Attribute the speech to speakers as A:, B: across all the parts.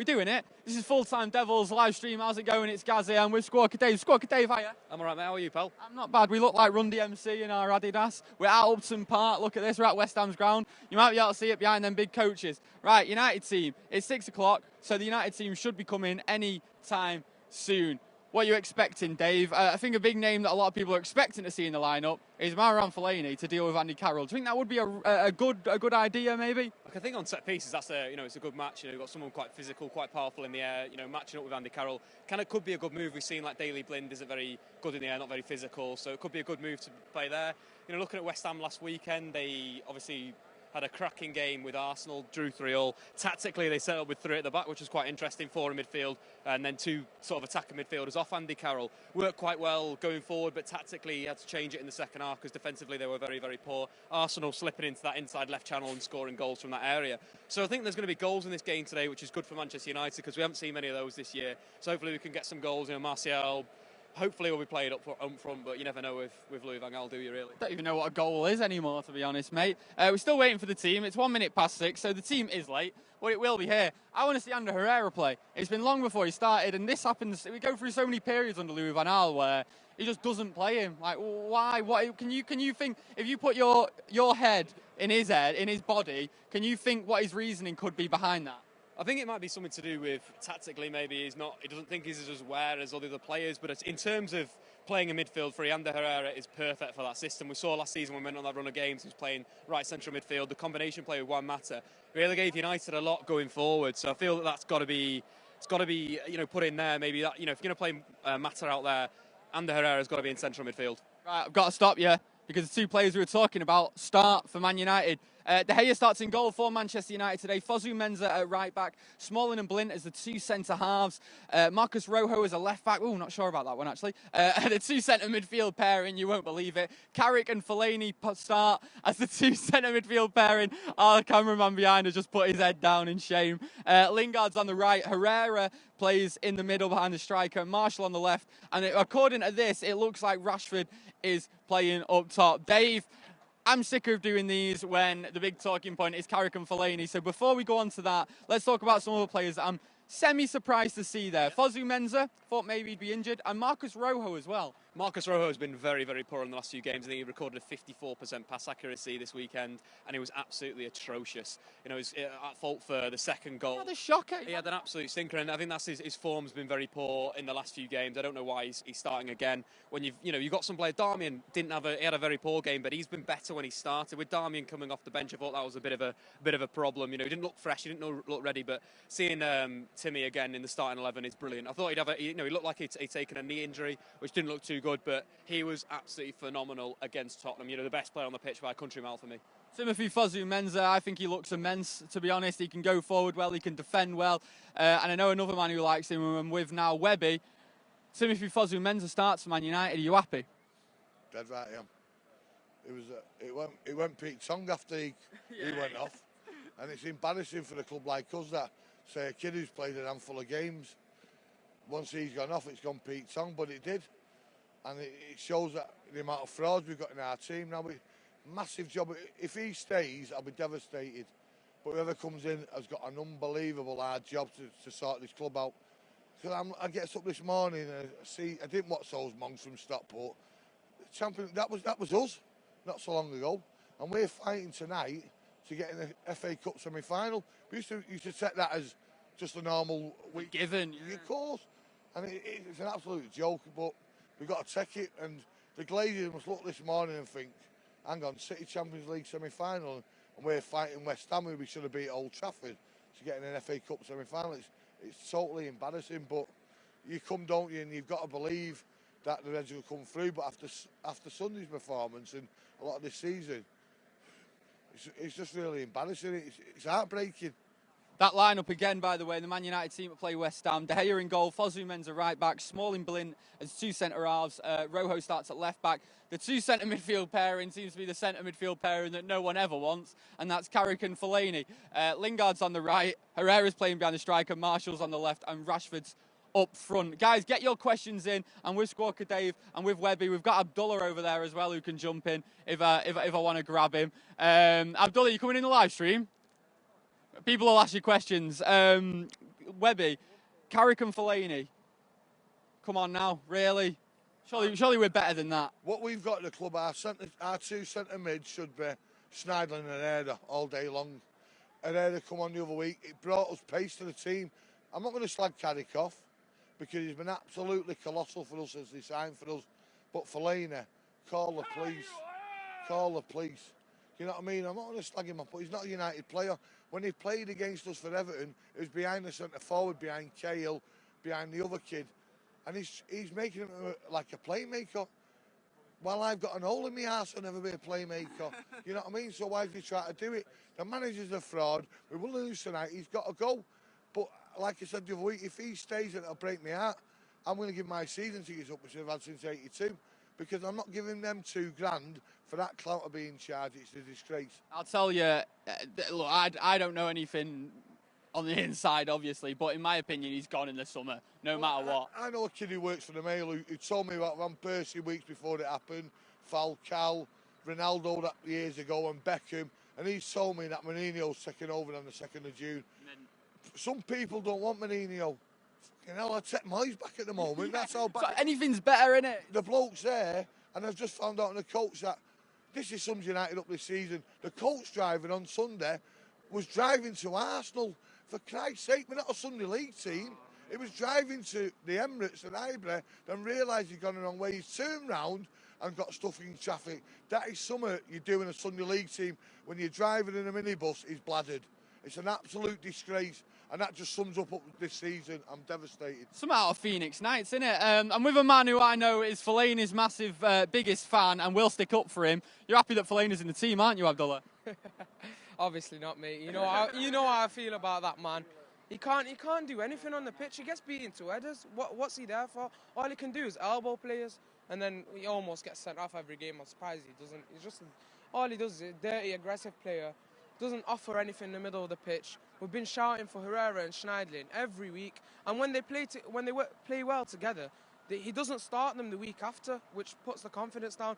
A: We're doing it. This is Full Time Devils live stream. How's it going? It's Gaz here. I'm with Squawka Dave. Squawka Dave, hiya.
B: I'm alright, mate. How are you, pal?
A: I'm not bad. We look like Run DMC in our Adidas. We're at Upton Park. Look at this. We're at West Ham's ground. You might be able to see it behind them big coaches. Right, United team. It's 6 o'clock, so the United team should be coming any time soon. What are you expecting, Dave? I think a big name that a lot of people are expecting to see in the lineup is Fellaini to deal with Andy Carroll. Do you think that would be a good idea, maybe?
B: I think on set pieces, that's it's a good match. You've got someone quite physical, quite powerful in the air. Matching up with Andy Carroll kind of could be a good move. We've seen like Daley Blind isn't very good in the air, not very physical, so it could be a good move to play there. Looking at West Ham last weekend, they obviously had a cracking game with Arsenal, drew 3-3. Tactically, they set up with 3 at the back, which was quite interesting, 4 in midfield, and then 2 sort of attacking midfielders off Andy Carroll. Worked quite well going forward, but tactically he had to change it in the second half because defensively they were very, very poor. Arsenal slipping into that inside left channel and scoring goals from that area. So I think there's going to be goals in this game today, which is good for Manchester United because we haven't seen many of those this year. So hopefully we can get some goals. Martial, hopefully we'll be played up front, but you never know with Louis van Gaal, do you really?
A: Don't even know what a goal is anymore, to be honest, mate. We're still waiting for the team. It's 1 minute past 6, so the team is late, but it will be here. I want to see Ander Herrera play. It's been long before he started, and this happens. We go through so many periods under Louis van Gaal where he just doesn't play him. Like, why? What can you think? If you put your head, in his body, can you think what his reasoning could be behind that?
B: I think it might be something to do with tactically. Maybe he doesn't think he's as aware as other players. But in terms of playing in midfield, for Ander Herrera is perfect for that system. We saw last season when we went on that run of games, he was playing right central midfield. The combination play with Juan Mata really gave United a lot going forward. So I feel that's got to be put in there. Maybe that if you're going to play Mata out there, Ander Herrera's got to be in central midfield. Right,
A: I've got to stop you because the 2 players we were talking about start for Man United. De Gea starts in goal for Manchester United today. Fosu Mensah at right back. Smalling and Blint as the 2 centre-halves. Marcus Rojo as a left back. Oh, not sure about that one, actually. The 2 centre midfield pairing, you won't believe it. Carrick and Fellaini start as the 2 centre midfield pairing. Our cameraman behind has just put his head down in shame. Lingard's on the right. Herrera plays in the middle behind the striker. Marshall on the left. And according to this, it looks like Rashford is playing up top. Dave, I'm sick of doing these when the big talking point is Carrick and Fellaini. So before we go on to that, let's talk about some other players that I'm semi-surprised to see there. Fosu Mensah, thought maybe he'd be injured, and Marcus Rojo as well.
B: Marcus Rojo has been very, very poor in the last few games. I think he recorded a 54% pass accuracy this weekend, and he was absolutely atrocious. He was at fault for the second goal.
A: He had a shocker.
B: He had an absolute stinker, and I think that's his form's been very poor in the last few games. I don't know why he's starting again. When you've got some players. Darmian he had a very poor game, but he's been better when he started. With Darmian coming off the bench, I thought that was a bit of a problem. He didn't look fresh, he didn't look ready, but seeing Timmy again in the starting 11 is brilliant. I thought he looked like he'd taken a knee injury, which didn't look too good, but he was absolutely phenomenal against Tottenham. The best player on the pitch by a country mile for me.
A: Timothy Fosu Mensah, I think he looks immense, to be honest. He can go forward well, he can defend well. And I know another man who likes him, and with now Webby. Timothy Fosu Mensah starts for Man United. Are you happy?
C: Dead right, yeah. It went Pete Tong after he went off. And it's embarrassing for a club like us that, say, a kid who's played a handful of games, once he's gone off, it's gone Pete Tong, but it did. And it shows that the amount of frauds we've got in our team now. Massive job. If he stays, I'll be devastated. But whoever comes in has got an unbelievable hard job to sort this club out. Because I get up this morning and I didn't watch those monks from Stockport. Champion, that was us not so long ago. And we're fighting tonight to get in the FA Cup semi-final. We used to take that as just a normal week.
A: Given.
C: Yeah. Of course. And it's an absolute joke, but we've got to take it. And the Glazers must look this morning and think, hang on, City Champions League semi-final, and we're fighting West Ham, who we should have beat at Old Trafford to get in an FA Cup semi-final. It's totally embarrassing, but you come, don't you, and you've got to believe that the Reds will come through. But after Sunday's performance and a lot of this season, it's just really embarrassing. It's heartbreaking.
A: That lineup again, by the way, the Man United team that play West Ham. De Gea in goal, Fosu Mensah right back, Smalling Blint as 2 centre-halves, Rojo starts at left back. The 2 centre midfield pairing seems to be the centre midfield pairing that no one ever wants, and that's Carrick and Fellaini. Lingard's on the right, Herrera's playing behind the striker, Marshall's on the left, and Rashford's up front. Guys, get your questions in. I'm with Squawka Dave and with Webby. We've got Abdullah over there as well who can jump in if I want to grab him. Abdullah, you coming in the live stream? People will ask you questions. Webby, Carrick and Fellaini. Come on now, really? Surely we're better than that.
C: What we've got at the club, our two centre mids should be Schneidlin and Herrera all day long. Herrera come on the other week. It brought us pace to the team. I'm not going to slag Carrick off because he's been absolutely colossal for us as he signed for us. But Fellaini, call the police. Call the police. You know what I mean? I'm not going to slag him off, but he's not a United player. When he played against us for Everton, it was behind the centre forward, behind Cahill, behind the other kid. And he's making him like a playmaker. Well, I've got an hole in my arse, I'll never be a playmaker. You know what I mean? So why do you try to do it? The manager's a fraud. We will lose tonight. He's got to go. But like I said the other week, if he stays and it'll break my heart, I'm going to give my season tickets up, which I've had since '82, because I'm not giving them £2,000 for that clout of being charged. It's a disgrace.
A: I'll tell you, look, I don't know anything on the inside, obviously, but in my opinion, he's gone in the summer, no matter what.
C: I know a kid who works for the Mail who told me about Van Persie weeks before it happened, Falcao, Ronaldo that years ago, and Beckham, and he's told me that Mourinho's taking over on the 2nd of June. Some people don't want Mourinho. Fucking hell, I'd take Moyes back at the moment. That's how bad.
A: So anything's better, innit?
C: The bloke's there, and I've just found out on the coach that this is sums United up this season. The coach driving on Sunday was driving to Arsenal. For Christ's sake, we're not a Sunday League team. He was driving to the Emirates at Highbury, then realised he'd gone the wrong way. He's turned round and got stuck in traffic. That is something you do in a Sunday League team. When you're driving in a minibus, he's bladdered. It's an absolute disgrace. And that just sums up this season. I'm devastated.
A: Some out of Phoenix Nights, innit? I'm with a man who I know is Fellaini's massive, biggest fan and will stick up for him. You're happy that Fellaini's in the team, aren't you, Abdullah?
D: Obviously not, mate. You know how I feel about that man. He can't do anything on the pitch. He gets beaten to headers. What's he there for? All he can do is elbow players, and then he almost gets sent off every game. I'm surprised he doesn't. He's just all he does is a dirty, aggressive player. Doesn't offer anything in the middle of the pitch. We've been shouting for Herrera and Schneidlin every week, and when they play well together, he doesn't start them the week after, which puts the confidence down.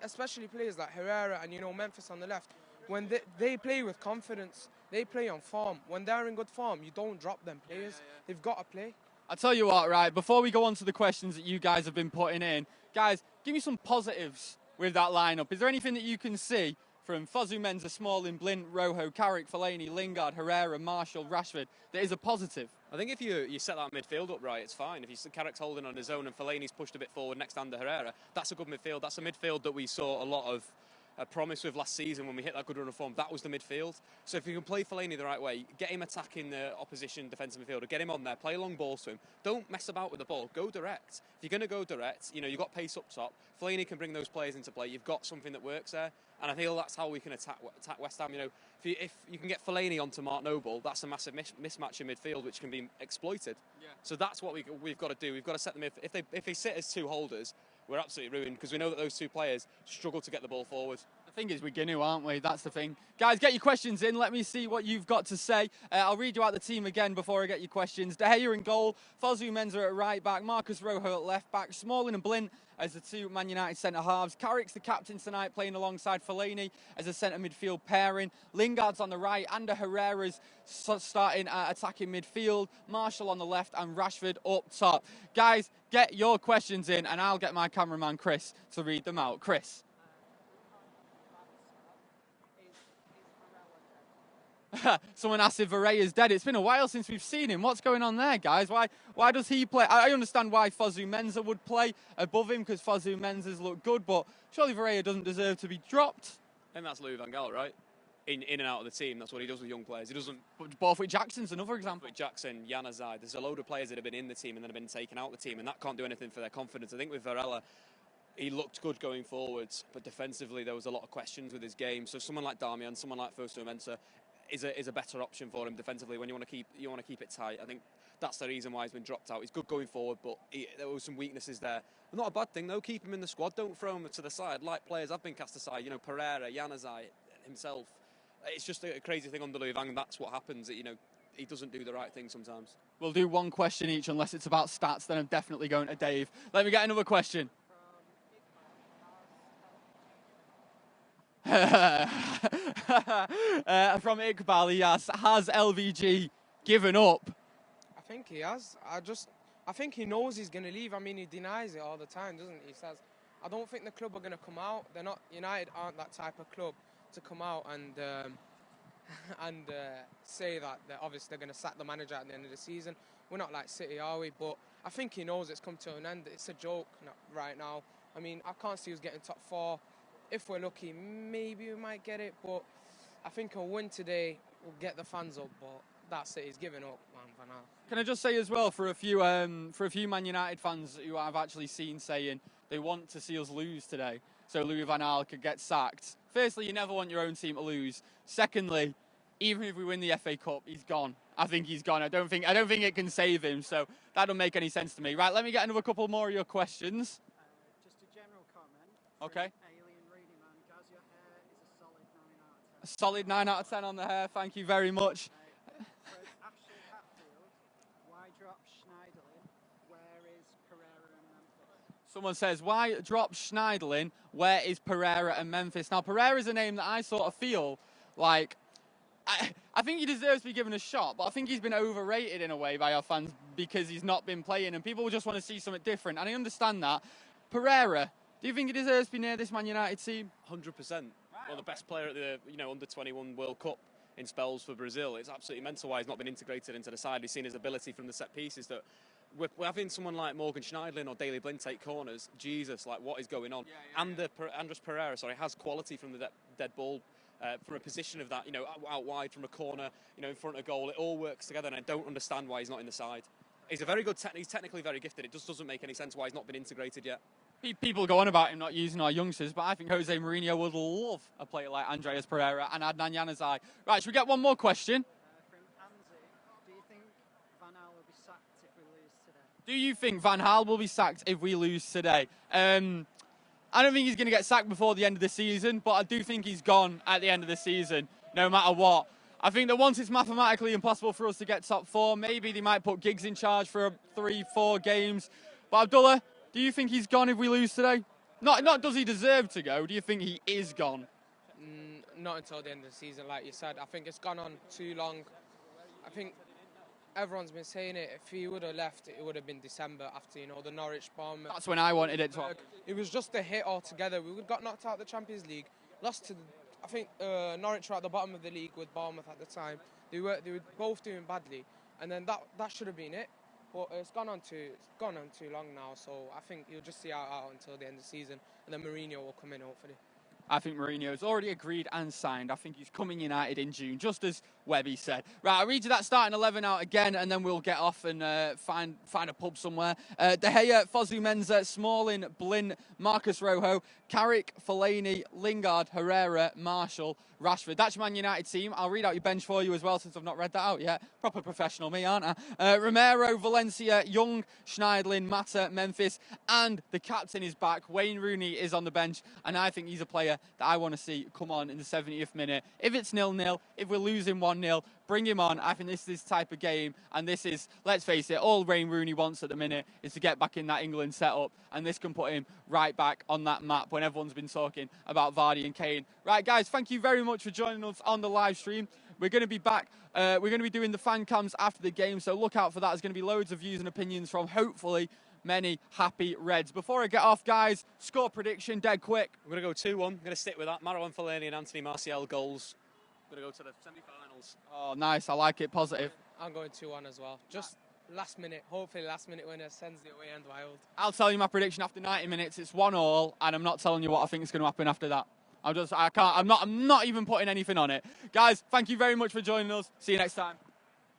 D: Especially players like Herrera and Memphis on the left. When they play with confidence, they play on form. When they're in good form, you don't drop them players. They've got to play.
A: I'll tell you what, right, before we go on to the questions that you guys have been putting in, guys, give me some positives with that lineup. Is there anything that you can see from Fosu Mensah, Smalling, Blint, Rojo, Carrick, Fellaini, Lingard, Herrera, Marshall, Rashford that is a positive?
B: I think if you set that midfield up right, it's fine. If Carrick's holding on his own and Fellaini's pushed a bit forward next to Herrera, that's a good midfield. That's a midfield that we saw a lot of promise with last season when we hit that good run of form. That was the midfield. So if you can play Fellaini the right way, get him attacking the opposition defensive midfielder, get him on there, play long balls to him. Don't mess about with the ball. Go direct. If you're going to go direct, you've got pace up top. Fellaini can bring those players into play. You've got something that works there. And I feel that's how we can attack West Ham. If you can get Fellaini onto Mark Noble, that's a massive mismatch in midfield which can be exploited. Yeah. So that's what we've got to do. We've got to set them if they sit as two holders, we're absolutely ruined because we know that those two players struggle to get the ball forward.
A: The thing is, we're going to, aren't we? That's the thing. Guys, get your questions in. Let me see what you've got to say. I'll read you out the team again before I get your questions. De Gea in goal, Fosu Mensah at right back, Marcus Rojo at left back, Smalling and Blint as the two Man United centre-halves. Carrick's the captain tonight, playing alongside Fellaini as a centre midfield pairing. Lingard's on the right, and Herrera's starting attacking midfield. Marshall on the left, and Rashford up top. Guys, get your questions in, and I'll get my cameraman Chris to read them out. Chris. Someone asked if Varey's dead. It's been a while since we've seen him. What's going on there, guys? Why does he play? I understand why Fosu Mensah would play above him because Fosu Mensah's look good, but surely Varey doesn't deserve to be dropped.
B: And that's Louis van Gaal, right? In and out of the team, that's what he does with young players. He doesn't.
A: But Borthwick Jackson's another example.
B: Borthwick Jackson, Januzaj. There's a load of players that have been in the team and then have been taken out of the team, and that can't do anything for their confidence. I think with Varela, he looked good going forwards, but defensively there was a lot of questions with his game. So someone like Darmian, someone like Fosu Mensah is a better option for him defensively when you want to keep it tight. I think that's the reason why he's been dropped out. He's good going forward, but there were some weaknesses there. Not a bad thing though. Keep him in the squad. Don't throw him to the side. Like players have been cast aside. Pereira, Januzaj, himself. It's just a crazy thing under Louis van Gaal. That's what happens. He doesn't do the right thing sometimes.
A: We'll do one question each unless it's about stats. Then I'm definitely going to Dave. Let me get another question. From Iqbal, he asks, has LVG given up?
D: think he has. I think he knows he's going to leave. I mean, he denies it all the time, doesn't he? He says, I don't think the club are going to come out. They're not, United aren't that type of club to come out and say that obviously they're going to sack the manager at the end of the season. We're not like City, are we? But I think he knows it's come to an end. It's a joke right now. I mean, I can't see us getting top 4. If we're lucky, maybe we might get it. But I think a win today will get the fans up. But that's it. He's giving up, man, for now.
A: Can I just say as well, for a few Man United fans who I've actually seen saying they want to see us lose today, so Louis van Gaal could get sacked. Firstly, you never want your own team to lose. Secondly, even if we win the FA Cup, he's gone. I think he's gone. I don't think it can save him. So that don't make any sense to me. Right, let me get another couple more of your questions.
E: Just a general comment.
A: Okay.
E: Alien Reedy man, Gaz, your hair is a solid 9 out of 10.
A: A solid 9 out of 10 on the hair. Thank you very much.
E: For Ashley Hatfield, why drop Schneiderlin? Where is Pereira and Memphis?
A: Someone says, why drop Schneiderlin? Where is Pereira and Memphis? Now, Pereira is a name that I sort of feel like... I think he deserves to be given a shot, but I think he's been overrated in a way by our fans because he's not been playing and people just want to see something different. And I understand that. Pereira, do you think he deserves to be near this Man United team?
B: 100%. Well, the best player at the under-21 World Cup in spells for Brazil. It's absolutely mental why he's not been integrated into the side. He's seen his ability from the set pieces that we're having someone like Morgan Schneiderlin or Daley Blind take corners. Jesus, like what is going on? And Andres Pereira, has quality from the dead ball. From a position of that, out wide from a corner, in front of goal, it all works together, and I don't understand why he's not in the side. He's a very good, he's technically very gifted. It just doesn't make any sense why he's not been integrated yet.
A: People go on about him not using our youngsters, but I think Jose Mourinho would love a player like Andreas Pereira and Adnan Januzaj. Right, should we get one more question?
E: From Anzi, do you think Van Gaal will be sacked if we lose today?
A: Do you think Van Gaal will be sacked if we lose today? I don't think he's going to get sacked before the end of the season, but I do think he's gone at the end of the season, no matter what. I think that once it's mathematically impossible for us to get top 4, maybe they might put Giggs in charge for 3-4 games. But Abdullah, do you think he's gone if we lose today? Not does he deserve to go, do you think he is gone?
D: Not until the end of the season, like you said. I think it's gone on too long. I think everyone's been saying it. If he would have left, it would have been December after, the Norwich Bournemouth.
A: That's when I wanted it to happen.
D: It was just a hit altogether. We got knocked out of the Champions League, lost to, I think, Norwich were at the bottom of the league with Bournemouth at the time. They were both doing badly, and then that should have been it. But it's gone on too long now. So I think you'll just see out until the end of the season, and then Mourinho will come in hopefully.
A: I think Mourinho's already agreed and signed. I think he's coming United in June, just as Webby said. Right, I'll read you that starting 11 out again, and then we'll get off and find a pub somewhere. De Gea, Fosu Mensah, Smalling, Blind, Marcus Rojo, Carrick, Fellaini, Lingard, Herrera, Marshall, Rashford. That's your Man United team. I'll read out your bench for you as well, since I've not read that out yet. Proper professional me, aren't I? Romero, Valencia, Young, Schneiderlin, Mata, Memphis, and the captain is back. Wayne Rooney is on the bench, and I think he's a player that I want to see come on in the 70th minute. If it's 0-0, if we're losing 1-0, bring him on. I think this is this type of game, and this is, let's face it, all Wayne Rooney wants at the minute is to get back in that England setup, and this can put him right back on that map when everyone's been talking about Vardy and Kane. Right, guys, thank you very much for joining us on the live stream. We're going to be back. We're going to be doing the fan cams after the game, so look out for that. There's going to be loads of views and opinions from, hopefully, many happy Reds. Before I get off, guys, score prediction, dead quick.
B: We're going to go 2-1. I'm going to stick with that. Marouane Fellaini and Anthony Martial goals. We're going to go to the semi-finals.
A: Oh, nice. I like it. Positive.
D: I'm going 2-1 as well. Just last minute, hopefully last minute winner sends the away end wild.
A: I'll tell you my prediction after 90 minutes. It's 1-1, and I'm not telling you what I think is going to happen after that. I'm not even putting anything on it. Guys, thank you very much for joining us. See you next time.